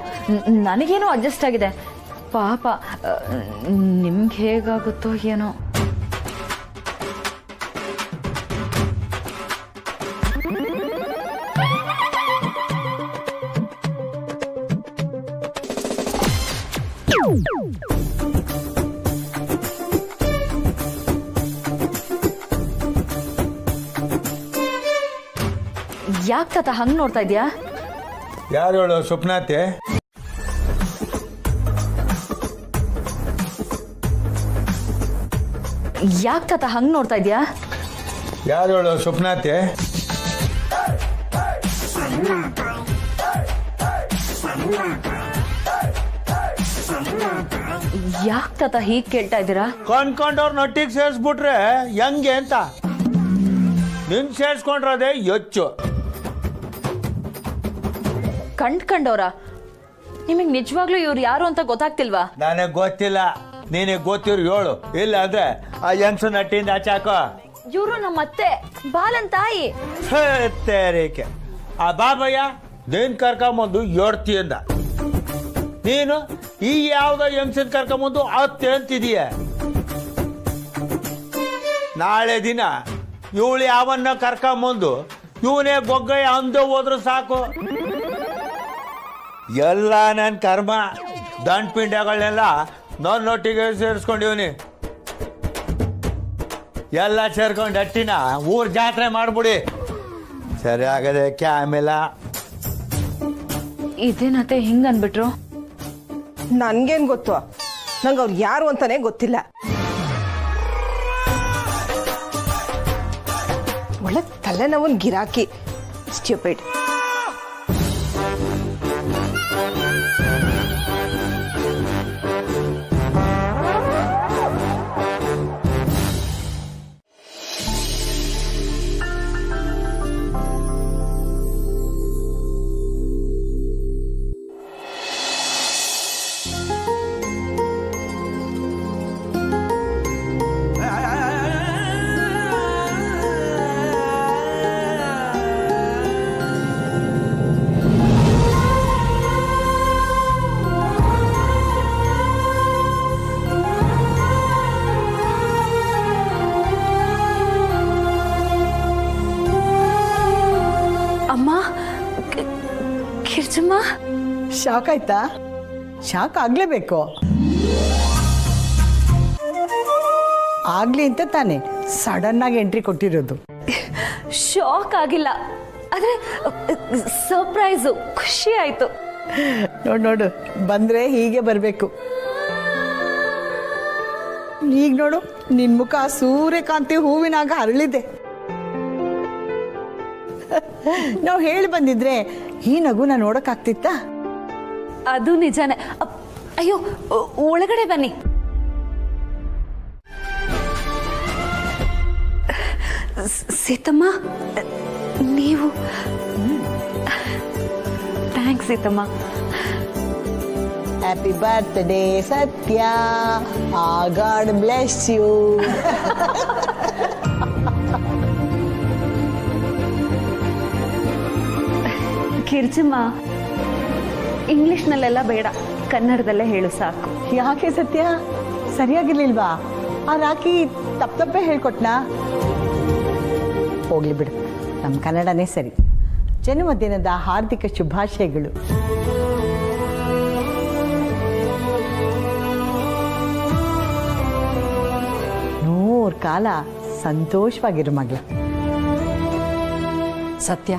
[SPEAKER 8] ನನಗೇನೋ ಅಡ್ಜಸ್ಟ್ ಆಗಿದೆ. ಪಾಪ ನಿಮ್ಗೆ ಹೇಗಾಗುತ್ತೋ ಏನೋ. ಯಾಕೆ ತಾತ ಹಂಗೆ ನೋಡ್ತಾ ಇದೆಯಾ?
[SPEAKER 7] ಯಾರು ಹೇಳು? ಸ್ವಪ್ನಾತೆ.
[SPEAKER 8] ಯಾಕೆ ತಾತ ಹಂಗೆ ನೋಡ್ತಾ ಇದೆಯಾ?
[SPEAKER 7] ಯಾರು ಹೇಳು? ಸ್ವಪ್ನಾತೆ.
[SPEAKER 8] ಯಾಕೆ ತಾತ ಹೀಗೆ ಕೇಳ್ತಾ ಇದ್ದೀರಾ?
[SPEAKER 7] ಕೊಂಡ್ಕೊಂಡವ್ರ ನೊಟ್ಟಿಗೆ ಸೇರಿಸ್ಬಿಟ್ರೆ ಹೆಂಗೆ ಅಂತ. ನಿನ್ ಸೇರಿಸ್ಕೊಂಡ್ರದೇ ಹೆಚ್ಚು.
[SPEAKER 8] ಕಂಡ್ಕಂಡವ್ರ? ನಿಮಗೆ ನಿಜವಾಗ್ಲೂ ಇವ್ರು ಯಾರು ಅಂತ ಗೊತ್ತಾಗ್ತಿಲ್ವಾ?
[SPEAKER 7] ನನಗೆ ಗೊತ್ತಿಲ್ಲ, ನೀನಿಗೆ ಗೊತ್ತಿರು ಹೇಳು. ಇಲ್ಲ ಅಂದ್ರೆ ಆ ಯಂಗ್ಸು ನಟ್ಟಿಂದ ಆಚೆ ಹಾಕೋ.
[SPEAKER 8] ಇವರು ನಮ್ಮ ಅತ್ತೆ, ಬಾಲನ್ ತಾಯಿ.
[SPEAKER 7] ತೇರಿಕೆ ಆ ಬಾಬಯ್ಯ ನೀನ್ ಕರ್ಕೊಂಬಂದು ಯೋಡ್ತಿಯಿಂದ ನೀನು ಈ ಯಾವ್ದೋ ಯಂಗ್ಸನ್ ಕರ್ಕೊಂಬಂದು ಅತ್ತೆ ಅಂತಿದೀಯ. ನಾಳೆ ದಿನ ಇವಳು ಯಾವನ್ನ ಕರ್ಕೊಂಬಂದು ಇವನೇ ಗೊಗ್ಗಯ್ಯ ಅಂದು ಹೋದ್ರು ಸಾಕು. ಎಲ್ಲ ನನ್ನ ಕರ್ಮ ದಂಡ ಪಿಂಡಗಳನ್ನೆಲ್ಲ ನನ್ನೊಟ್ಟಿಗೆ ಸೇರಿಸ್ಕೊಂಡಿವ್ನಿ. ಎಲ್ಲ ಸೇರ್ಕೊಂಡು ಹಟ್ಟಿನ ಊರ್ ಜಾತ್ರೆ ಮಾಡ್ಬಿಡಿ. ಸರಿ ಆಗದೆ ಆಮೇಲೆ
[SPEAKER 8] ಇದೇನತ್ತೆ ಹಿಂಗ ಅನ್ಬಿಟ್ರು?
[SPEAKER 6] ನನ್ಗೇನ್ ಗೊತ್ತು, ನಂಗೆ ಅವ್ರು ಯಾರು ಅಂತಾನೆ ಗೊತ್ತಿಲ್ಲ. ಒಳ್ಳೆ ತಲೆನೋವನ್ ಗಿರಾಕಿ ಸ್ಟ್ಯೂಪಿಡ್.
[SPEAKER 8] ಅಮ್ಮ, ಕಿರ್ಚಮ್ಮ,
[SPEAKER 9] ಶಾಕ್ ಆಯ್ತಾ? ಶಾಕ್ ಆಗ್ಲೇಬೇಕು. ಆಗ್ಲಿ ಅಂತ ತಾನೆ ಸಡನ್ ಆಗಿ ಎಂಟ್ರಿ ಕೊಟ್ಟಿರೋದು.
[SPEAKER 8] ಶಾಕ್ ಆಗಿಲ್ಲ, ಆದ್ರೆ ಸರ್ಪ್ರೈಸು, ಖುಷಿ ಆಯ್ತು.
[SPEAKER 9] ನೋಡು ಬಂದ್ರೆ ಹೀಗೆ ಬರಬೇಕು. ಈಗ ನೋಡು ನಿನ್ ಮುಖ ಸೂರ್ಯಕಾಂತಿ ಹೂವಿನಾಗ ಅರಳಿದೆ. ನಾವು ಹೇಳಿ ಬಂದಿದ್ರೆ ಈ ನಗುನ ನೋಡಕ್ಕಾಗ್ತಿತ್ತ?
[SPEAKER 8] ಅದು ನಿಜಾನೇ. ಅಯ್ಯೋ, ಒಳಗಡೆ ಬನ್ನಿ. ಸೀತಮ್ಮ, ನೀವು? Thanks Seetamma.
[SPEAKER 9] Happy birthday Satya. God bless you.
[SPEAKER 8] Kirchamma, ಇಂಗ್ಲಿಷ್ನಲ್ಲೆಲ್ಲ ಬೇಡ, ಕನ್ನಡದಲ್ಲೇ ಹೇಳು ಸಾಕು.
[SPEAKER 9] ಯಾಕೆ ಸತ್ಯ ಸರಿಯಾಗಿರ್ಲಿಲ್ವಾ? ಆ ರಾಖಿ ತಪ್ಪೇ ಹೇಳ್ಕೊಟ್ನಾ? ಹೋಗ್ಲಿ ಬಿಡು, ನಮ್ಮ ಕನ್ನಡನೇ ಸರಿ. ಜನ್ಮದಿನದ ಹಾರ್ದಿಕ ಶುಭಾಶಯಗಳು. ನೂರು ಕಾಲ ಸಂತೋಷವಾಗಿರು ಮಗಳು.
[SPEAKER 10] ಸತ್ಯ,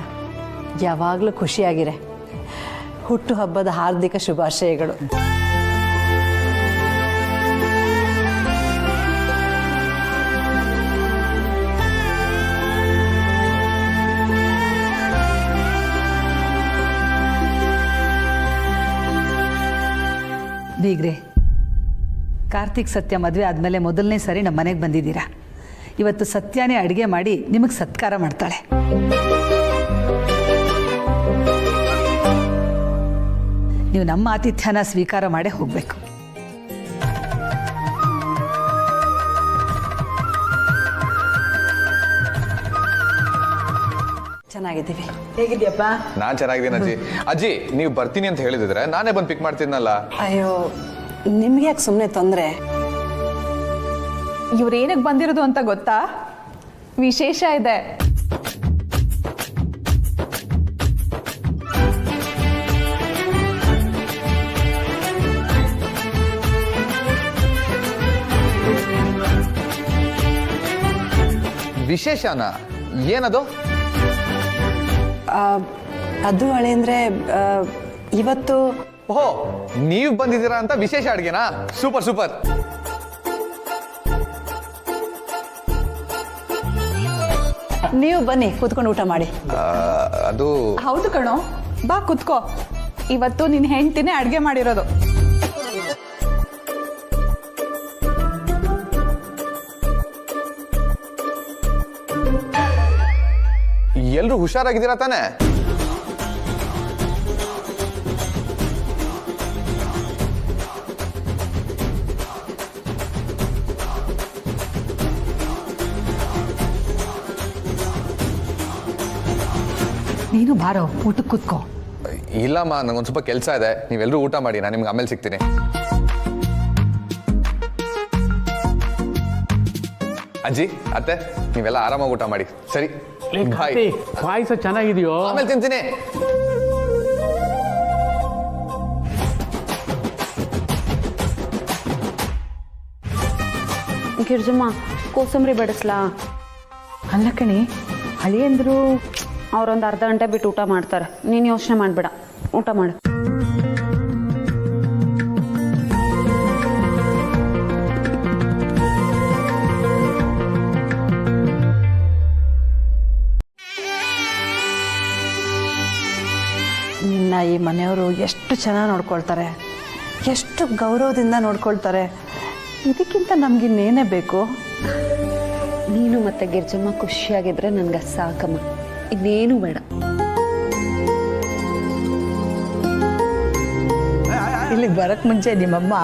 [SPEAKER 10] ಯಾವಾಗಲೂ ಖುಷಿಯಾಗಿರೆ. ಹುಟ್ಟು ಹಬ್ಬದ ಹಾರ್ದಿಕ ಶುಭಾಶಯಗಳು. ಬೀಗ್ರೆ, ಕಾರ್ತಿಕ್ ಸತ್ಯ ಮದುವೆ ಆದಮೇಲೆ ಮೊದಲನೇ ಸರಿ ನಮ್ಮ ಮನೆಗೆ ಬಂದಿದ್ದೀರಾ. ಇವತ್ತು ಸತ್ಯನೇ ಅಡುಗೆ ಮಾಡಿ ನಿಮಗೆ ಸತ್ಕಾರ ಮಾಡ್ತಾಳೆ. ನೀವು ನಮ್ಮ ಆತಿಥ್ಯನ ಸ್ವೀಕಾರ ಮಾಡೇ ಹೋಗಬೇಕು. ಚೆನ್ನಾಗಿದ್ದೀವಿ.
[SPEAKER 9] ಹೇಗಿದ್ಯಪ್ಪ?
[SPEAKER 4] ನಾನ್ ಚೆನ್ನಾಗಿದ್ದೀನಿ ಅಜ್ಜಿ. ಅಜ್ಜಿ, ನೀವು ಬರ್ತೀನಿ ಅಂತ ಹೇಳಿದ್ರೆ ನಾನೇ ಬಂದು ಪಿಕ್ ಮಾಡ್ತಿದ್ನಲ್ಲ.
[SPEAKER 10] ಅಯ್ಯೋ, ನಿಮ್ಗೆ ಯಾಕೆ ಸುಮ್ಮನೆ ತೊಂದರೆ?
[SPEAKER 6] ಇವ್ರು ಏನಕ್ಕೆ ಬಂದಿರೋದು ಅಂತ ಗೊತ್ತಾ? ವಿಶೇಷ ಇದೆ.
[SPEAKER 4] ವಿಶೇಷನಾ? ಏನದು?
[SPEAKER 10] ಅದು ಹಳೆ ಅಂದ್ರೆ ಇವತ್ತು.
[SPEAKER 4] ಓಹೋ, ನೀವು ಬಂದಿದ್ದೀರಾ ಅಂತ ವಿಶೇಷ ಅಡ್ಗೆನಾ? Super super.
[SPEAKER 10] ನೀವು ಬನ್ನಿ, ಕೂತ್ಕೊಂಡು ಊಟ ಮಾಡಿ.
[SPEAKER 4] ಅದು
[SPEAKER 6] ಹೌದು ಕಣೋ, ಬಾ ಕುತ್ಕೋ. ಇವತ್ತು ನಿನ್ನ ಹೆಂಡ್ತಿನೇ ಅಡ್ಗೆ ಮಾಡಿರೋದು.
[SPEAKER 4] ಎಲ್ರು ಹುಷಾರಾಗಿದ್ದೀರಾ ತಾನೆ?
[SPEAKER 10] ನೀನು ಬಾರೋ, ಊಟಕ್ಕೆ ಕೂತ್ಕೋ.
[SPEAKER 4] ಇಲ್ಲಮ್ಮ, ನಂಗೊಂದು ಸ್ವಲ್ಪ ಕೆಲಸ ಇದೆ. ನೀವೆಲ್ಲರೂ ಊಟ ಮಾಡಿ, ನಾನು ನಿಮ್ಗೆ ಆಮೇಲೆ ಸಿಗ್ತೀನಿ. ಅಜ್ಜಿ ಅತ್ತೆ ನೀವೆಲ್ಲ ಆರಾಮಾಗಿ ಊಟ ಮಾಡಿ ಸರಿ ಬಾಯ್.
[SPEAKER 3] ಪಾಯಸ ಚೆನ್ನಾಗಿದೆಯೋ?
[SPEAKER 4] ಆಮೇಲೆ ತಿಂತೀನಿ.
[SPEAKER 5] ಗಿರ್ಜಮ್ಮ ಕೋಸಂಬರಿ ಬಡಿಸ್ಲಾ?
[SPEAKER 9] ಅಲ್ಲ ಕಣಿ, ಹಳಿಯಂದ್ರು
[SPEAKER 5] ಅವ್ರೊಂದು ಅರ್ಧ ಗಂಟೆ ಬಿಟ್ಟು ಊಟ ಮಾಡ್ತಾರೆ. ನೀನು ಯೋಚನೆ ಮಾಡಬೇಡ, ಊಟ ಮಾಡು.
[SPEAKER 6] ನಿನ್ನ ಈ ಮನೆಯವರು ಎಷ್ಟು ಚೆನ್ನಾಗಿ ನೋಡ್ಕೊಳ್ತಾರೆ, ಎಷ್ಟು ಗೌರವದಿಂದ ನೋಡ್ಕೊಳ್ತಾರೆ. ಇದಕ್ಕಿಂತ ನಮಗಿನ್ನೇನೇ ಬೇಕು?
[SPEAKER 5] ನೀನು ಮತ್ತೆ ಗಿರ್ಜಮ್ಮ ಖುಷಿಯಾಗಿದ್ರೆ ನನ್ಗೆ ಸಾಕಮ್ಮ, ಇನ್ನೇನು ಬೇಡ.
[SPEAKER 9] ಇಲ್ಲಿಗೆ ಬರೋಕ್ಕೆ ಮುಂಚೆ ನಿಮ್ಮಮ್ಮ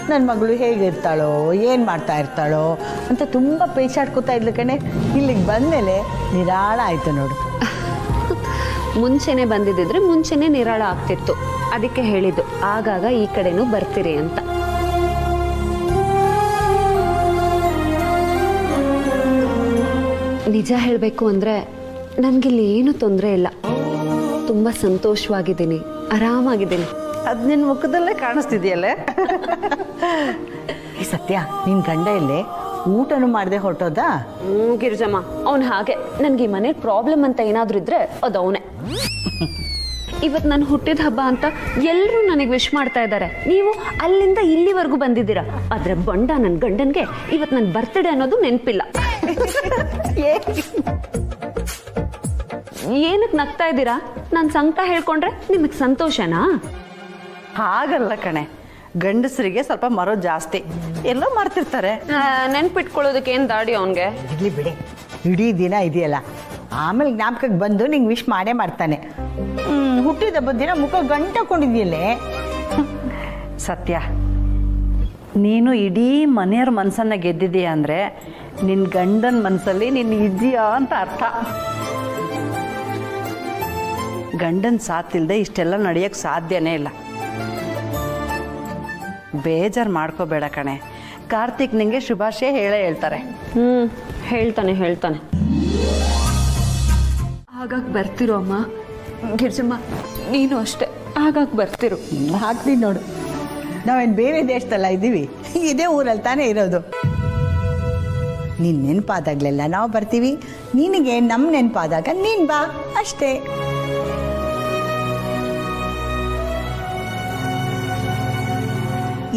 [SPEAKER 9] ನನ್ನ ಮಗಳು ಹೇಗಿರ್ತಾಳೋ ಏನು ಮಾಡ್ತಾ ಇರ್ತಾಳೋ ಅಂತ ತುಂಬ ಪೇಚಾಡ್ಕೋತಾ ಇದ್ಲು ಕಣೆ. ಇಲ್ಲಿಗೆ ಬಂದಮೇಲೆ ನಿರಾಳ ಆಯಿತು ನೋಡು.
[SPEAKER 5] ಮುಂಚೆನೆ ಬಂದಿದ್ದಿದ್ರೆ ಮುಂಚೆನೆ ನಿರಾಳ ಆಗ್ತಿತ್ತು. ಅದಕ್ಕೆ ಹೇಳಿದ್ದು ಆಗಾಗ ಈ ಕಡೆನೂ ಬರ್ತೀರಿ ಅಂತ. ನಿಜ ಹೇಳಬೇಕು ಅಂದರೆ ನನಗಿಲ್ಲಿ ಏನೂ ತೊಂದರೆ ಇಲ್ಲ. ತುಂಬ ಸಂತೋಷವಾಗಿದ್ದೀನಿ, ಆರಾಮಾಗಿದ್ದೀನಿ.
[SPEAKER 9] ಅದು ನಿನ್ನ ಮುಖದಲ್ಲೇ ಕಾಣಿಸ್ತಿದೆಯಲ್ಲೇ. ಈ ಸತ್ಯ, ನಿನ್ನ ಗಂಡ ಇಲ್ಲೇ ಊಟನೂ ಮಾಡದೆ ಹೊರಟೋದಾ?
[SPEAKER 5] ಗಿರಿಜಮ್ಮ ಅವನು ಹಾಗೆ. ನನಗೆ ಈ ಮನೆ ಪ್ರಾಬ್ಲಮ್ ಅಂತ ಏನಾದರೂ ಇದ್ರೆ ಅದು ಅವನೇ. ಇವತ್ತು ನಾನು ಹುಟ್ಟಿದ ಹಬ್ಬ ಅಂತ ಎಲ್ಲರೂ ನನಗೆ ವಿಶ್ ಮಾಡ್ತಾ ಇದ್ದಾರೆ. ನೀವು ಅಲ್ಲಿಂದ ಇಲ್ಲಿವರೆಗೂ ಬಂದಿದ್ದೀರಾ, ಆದರೆ ಬಂಡ ನನ್ನ ಗಂಡನಿಗೆ ಇವತ್ತು ನನ್ನ ಬರ್ತ್ಡೇ ಅನ್ನೋದು ನೆನಪಿಲ್ಲ. ಏನಕ್ಕೆ ನಗ್ತಾ ಇದ್ದೀರಾ? ನಾನು ಸಂಕಟ ಹೇಳ್ಕೊಂಡ್ರೆ ನಿಮಗೆ ಸಂತೋಷನಾ?
[SPEAKER 6] ಹಾಗಲ್ಲ ಕಣೆ, ಗಂಡಸರಿಗೆ ಸ್ವಲ್ಪ ಮರೋ ಜಾಸ್ತಿ, ಎಲ್ಲೋ ಮರ್ತಿರ್ತಾರೆ.
[SPEAKER 5] ನೆನ್ಪಿಟ್ಕೊಳ್ಳೋದಕ್ಕೆ ಏನು ದಾಡಿ ಅವನಿಗೆ?
[SPEAKER 9] ಇರಲಿ ಬಿಡಿ, ಇಡೀ ದಿನ ಇದೆಯಲ್ಲ, ಆಮೇಲೆ ಜ್ಞಾಪಕಕ್ಕೆ ಬಂದು ನಿಂಗೆ ವಿಶ್ ಮಾಡೇ ಮಾಡ್ತಾನೆ. ಹುಟ್ಟಿದ ಹಬ್ಬದ ದಿನ ಮುಖ ಗಂಟಕೊಂಡಿದ್ಯಲ್ಲೇ.
[SPEAKER 6] ಸತ್ಯ, ನೀನು ಇಡೀ ಮನೆಯವ್ರ ಮನಸ್ಸನ್ನ ಗೆದ್ದಿದೀಯ ಅಂದರೆ ನಿನ್ನ ಗಂಡನ ಮನಸ್ಸಲ್ಲಿ ನೀನು ಇದೆಯಾ ಅಂತ ಅರ್ಥ. ಗಂಡನ ಸಾಥಿಲ್ದೆ ಇಷ್ಟೆಲ್ಲ ನಡೆಯೋಕ್ಕೆ ಸಾಧ್ಯನೇ ಇಲ್ಲ. ಬೇಜಾರು ಮಾಡ್ಕೋಬೇಡ ಕಣೆ, ಕಾರ್ತಿಕ್ ನಿಂಗೆ ಶುಭಾಶಯ ಹೇಳ್ತಾರೆ.
[SPEAKER 5] ಹೇಳ್ತಾನೆ. ಆಗಾಗ ಬರ್ತಿರೋ ಅಮ್ಮ. ಗಿರ್ಜಮ್ಮ ನೀನು ಅಷ್ಟೇ ಆಗಾಗ ಬರ್ತಿರು.
[SPEAKER 9] ಹಾಕ್ತೀನಿ ನೋಡು, ನಾವೇನು ಬೇರೆ ದೇಶದಲ್ಲ ಇದ್ದೀವಿ, ಇದೇ ಊರಲ್ಲಿ ತಾನೇ ಇರೋದು. ನಿನ್ನ ನೆನಪಾದಾಗಲೆಲ್ಲ ನಾವು ಬರ್ತೀವಿ, ನಿನಗೆ ನಮ್ಮ ನೆನಪಾದಾಗ ನೀನು ಬಾ ಅಷ್ಟೇ.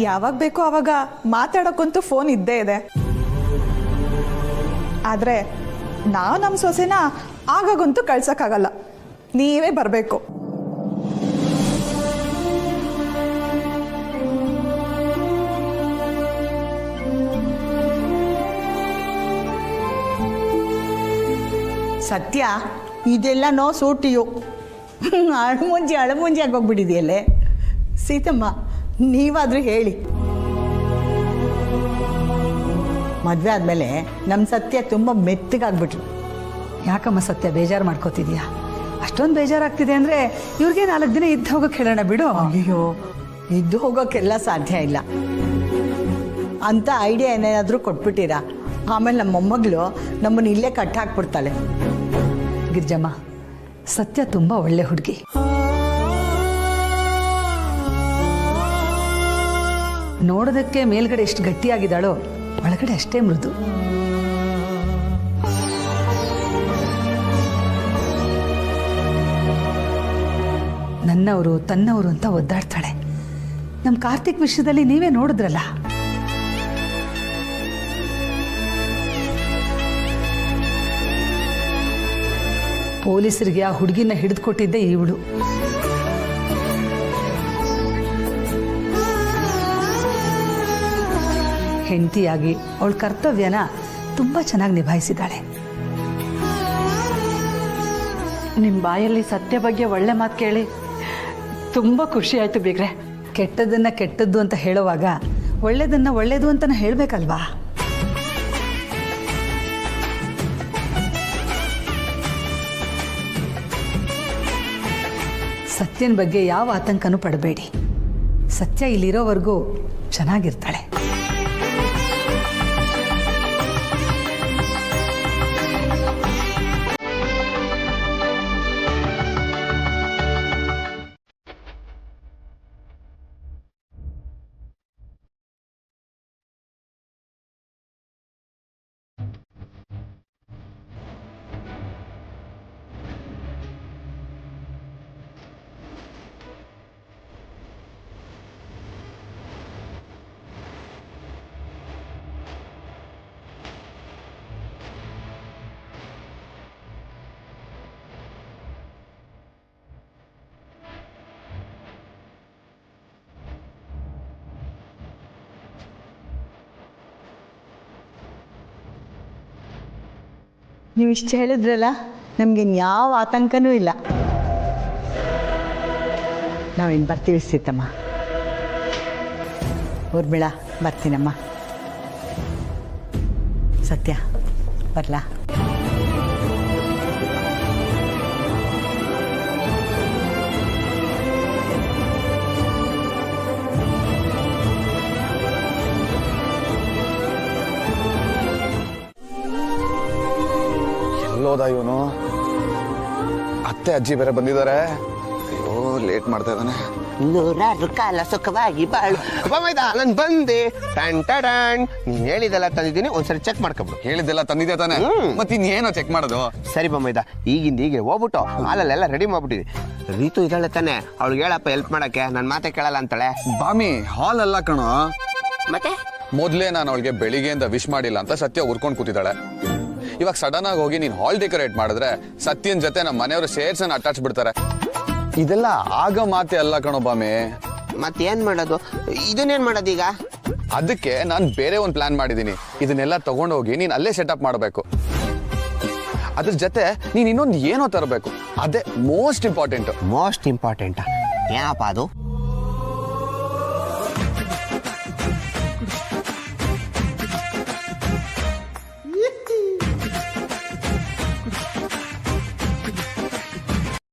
[SPEAKER 11] ಯಾವಾಗ ಬೇಕೋ ಆವಾಗ ಮಾತಾಡೋಕ್ಕಂತೂ ಫೋನ್ ಇದ್ದೇ ಇದೆ. ಆದರೆ ನಾವು ನಮ್ಮ ಸೊಸೆನ ಆಗಾಗಂತೂ ಕಳ್ಸೋಕ್ಕಾಗಲ್ಲ, ನೀವೇ ಬರಬೇಕು.
[SPEAKER 9] ಸತ್ಯ, ಇದೆಲ್ಲ ನೋ ಸೂಟಿಯು. ಅಳಮುಂಜಿ ಆಗೋಗ್ಬಿಟ್ಟಿದೆಯಲ್ಲೇ. ಸೀತಮ್ಮ, ನೀವಾದರೂ ಹೇಳಿ. ಮದುವೆ ಆದಮೇಲೆ ನಮ್ಮ ಸತ್ಯ ತುಂಬ ಮೆತ್ತಗಾಗ್ಬಿಟ್ರು.
[SPEAKER 10] ಯಾಕಮ್ಮ ಸತ್ಯ ಬೇಜಾರು ಮಾಡ್ಕೋತಿದ್ಯಾ? ಅಷ್ಟೊಂದು ಬೇಜಾರಾಗ್ತಿದೆ ಅಂದರೆ ಇವ್ರಿಗೆ 4 ದಿನ ಇದ್ದು ಹೋಗೋಕೆ ಹೇಳೋಣ ಬಿಡು.
[SPEAKER 9] ಅಯ್ಯೋ, ಇದ್ದು ಹೋಗೋಕ್ಕೆಲ್ಲ ಸಾಧ್ಯ ಇಲ್ಲ ಅಂತ ಐಡಿಯಾ ಏನೇನಾದರೂ ಕೊಟ್ಬಿಟ್ಟಿರಾ? ಆಮೇಲೆ ನಮ್ಮ ಮೊಮ್ಮಗಳು ನಮ್ಮನ್ನು ಇಲ್ಲೇ ಕಟ್ಟಿ ಹಾಕ್ಬಿಡ್ತಾಳೆ.
[SPEAKER 10] ಗಿರ್ಜಮ್ಮ, ಸತ್ಯ ತುಂಬ ಒಳ್ಳೆ ಹುಡುಗಿ. ನೋಡೋದಕ್ಕೆ ಮೇಲ್ಗಡೆ ಎಷ್ಟು ಗಟ್ಟಿಯಾಗಿದ್ದಾಳೋ ಒಳಗಡೆ ಅಷ್ಟೇ ಮೃದು. ನನ್ನವರು ತನ್ನವರು ಅಂತ ಒದ್ದಾಡ್ತಾಳೆ. ನಮ್ಮ ಕಾರ್ತಿಕ್ ವಿಷಯದಲ್ಲಿ ನೀವೇ ನೋಡಿದ್ರಲ್ಲ. ಪೊಲೀಸರಿಗೆ ಆ ಹುಡುಗಿನ ಹಿಡಿದುಕೊಟ್ಟಿದ್ದೆ ಇವಳು. ಹೆಂಡತಿಯಾಗಿ ಅವಳ ಕರ್ತವ್ಯನ ತುಂಬ ಚೆನ್ನಾಗಿ ನಿಭಾಯಿಸಿದ್ದಾಳೆ.
[SPEAKER 6] ನಿಮ್ಮ ಬಾಯಲ್ಲಿ ಸತ್ಯ ಬಗ್ಗೆ ಒಳ್ಳೆ ಮಾತು ಕೇಳಿ ತುಂಬ ಖುಷಿ ಆಯಿತು ಬೀಗ್ರೆ.
[SPEAKER 10] ಕೆಟ್ಟದನ್ನ ಕೆಟ್ಟದ್ದು ಅಂತ ಹೇಳುವಾಗ ಒಳ್ಳೆಯದನ್ನ ಒಳ್ಳೆಯದು ಅಂತ ಹೇಳಬೇಕಲ್ವಾ? ಸತ್ಯನ ಬಗ್ಗೆ ಯಾವ ಆತಂಕನೂ ಪಡಬೇಡಿ. ಸತ್ಯ ಇಲ್ಲಿರೋವರೆಗೂ ಚೆನ್ನಾಗಿರ್ತಾಳೆ.
[SPEAKER 9] ನೀವು ಇಷ್ಟು ಹೇಳಿದ್ರಲ್ಲ ನಮಗೆ ಯಾವ ಆತಂಕನೂ ಇಲ್ಲ. ನಾವಿನ್ನು ಬರ್ತೀವಿ ಸೀತಮ್ಮ. ಊರ್ಮಿಳ ಬರ್ತೀನಮ್ಮ. ಸತ್ಯ ಬರಲಾ?
[SPEAKER 4] ಎಲ್ಲೋದ ಇವನು? ಅತ್ತೆ ಅಜ್ಜಿ ಬೇರೆ ಬಂದಿದ್ದಾರೆ. ಅಯ್ಯೋ ಲೇಟ್ ಮಾಡ್ತಾ ಇದ್ದಾನೆ.
[SPEAKER 12] ನೂರಾರು ಕಾಲ ಸುಖವಾಗಿ ಬಾಳು. ನಾನು ಬಂದೆ. ಟನ್ ಟಡನ್. ನೀನ್ ಹೇಳಿದೆಲ್ಲ ತಂದಿದ್ದೀನಿ, ಒಂದ್ಸರಿ ಚೆಕ್ ಮಾಡ್ಕೊಬಿಡು.
[SPEAKER 4] ಹೇಳಿದ್ದೆಲ್ಲ ತಂದಿದ್ದೆ ತಾನೆ, ಮತ್ತೆ ಇನ್ನೇನೋ ಚೆಕ್ ಮಾಡೋದು?
[SPEAKER 12] ಸರಿ ಬೊಮ್ಮಯ್ದ, ಈಗಿಂದ ಹೋಗ್ಬಿಟ್ಟು ಹಾಲಲ್ಲೆಲ್ಲ ರೆಡಿ ಮಾಡ್ಬಿಟ್ಟಿದ್ವಿ. ರೀತು ಇದ್ದಾಳೆ ತಾನೆ, ಅವಳಿಗೆ ಹೇಳಪ್ಪ ಹೆಲ್ಪ್ ಮಾಡಕ್ಕೆ. ನನ್ನ ಮಾತೆ ಕೇಳಲ್ಲ ಅಂತಾಳೆ.
[SPEAKER 4] ಬಾಮಿ ಹಾಲ್ ಅಲ್ಲ ಕಣೋ.
[SPEAKER 12] ಮತ್ತೆ
[SPEAKER 4] ಮೊದ್ಲೇ ನಾನು ಅವಳಿಗೆ ಬೆಳಿಗ್ಗೆಯಿಂದ ವಿಶ್ ಮಾಡಿಲ್ಲ ಅಂತ ಸತ್ಯ ಉರ್ಕೊಂಡು ಕೂತಿದ್ದಾಳೆ. ಇವಾಗ ಸಡನ್ ಆಗಿ ಹೋಗಿ ನೀನ್ ಹಾಲ್ ಡೆಕೋರೇಟ್ ಮಾಡಿದ್ರೆ ಸತ್ಯನ್ ಜೊತೆ ನಮ್ಮ ಮನೆಯವರು ಸೇರ್ಸನ್ನ ಅಟ್ಯಾಚ್ ಬಿಡ್ತಾರೆ. ಇದೆಲ್ಲ ಆಗ ಮಾತೆ ಅಲ್ಲ ಕಣೋ ಬಾಮಿ.
[SPEAKER 12] ಮತ್ತೇನ್ ಮಾಡೋದು? ಇದನ್ನೇನ್ ಮಾಡೋದು ಈಗ?
[SPEAKER 4] ಅದಕ್ಕೆ ನಾನು ಬೇರೆ ಒಂದು ಪ್ಲಾನ್ ಮಾಡಿದ್ದೀನಿ. ಇದನ್ನೆಲ್ಲ ತಗೊಂಡೋಗಿ ನೀನ್ ಅಲ್ಲೇ ಸೆಟಪ್ ಮಾಡಬೇಕು. ಅದ್ರ ಜೊತೆ ನೀನ್ ಇನ್ನೊಂದು ಏನೋ ತರಬೇಕು. ಅದೇ ಮೋಸ್ಟ್ ಇಂಪಾರ್ಟೆಂಟ್.
[SPEAKER 12] ಮೋಸ್ಟ್ ಇಂಪಾರ್ಟೆಂಟ್ ಏನಪ್ಪ ಅದು?